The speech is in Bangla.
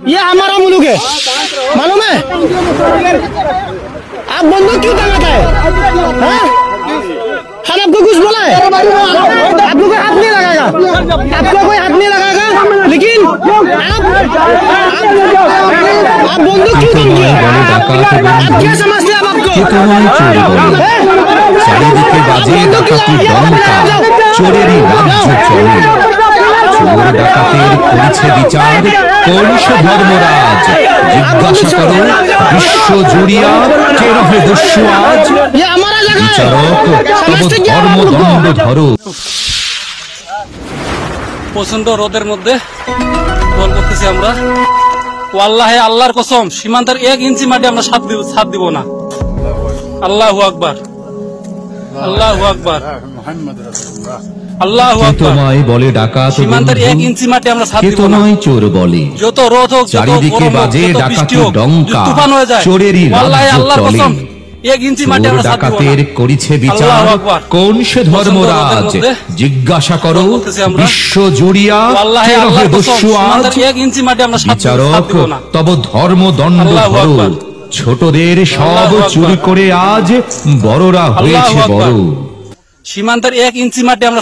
ये हमारा मुल्क है, मालूम है? आप बंदूक क्यों टांगाता है? हम आपको कुछ बोला है? आपको कोई हाथ नहीं लगाएगा, आपको कोई हाथ नहीं लगाएगा, लेकिन आप बंदूक क्यों टांगिए? आप क्या समझते हैं? आप आपको চারিদিকে বাজে ডাকাতি ডঙ্কা, চোরেরই রাজ্য চলে। চোর ডাকাতের করেছে বিচার কলুষ ধর্মরাজ। জিজ্ঞাসা করো বিশ্ব জুড়িয়া কে রহে দস্যু আজ। বিচারক তব ধর্মদণ্ড ধরো। প্রচন্ড রোদের মধ্যে গোল করতেছি আমরা। আল্লাহে আল্লাহর কসম, সীমান্তের 1 ইঞ্চি মাটি আমরা সাথ দিব না। আল্লাহু আকবার, আল্লাহু আকবার, আল্লাহু আকবার। তোমায় বলে ডাকাত, সীমান্তের 1 ইঞ্চি মাটি আমরা সাথ দিব না। তোমায় চোর বলে। যত রোদ হোক, চারিদিকে বাজে ডাকাতি ডঙ্কা, চোরেরই রাজ্য চলে। 1 ইঞ্চি মাটি আমরা সাথ দিব না। ডাকাতের করিছে বিচার কোন সে ধর্মরাজ। জিজ্ঞাসা করো বিশ্ব জুড়িয়া কে রহে দস্যু আজ। 1 ইঞ্চি মাটি আমরা সাথ বিচারক দিব না। তব ধর্মদণ্ড ধরো। ছোটদের সব চুরি করে আজ বড়রা হয়েছে বড়। সীমান্তের 1 ইঞ্চি মাটি আমরা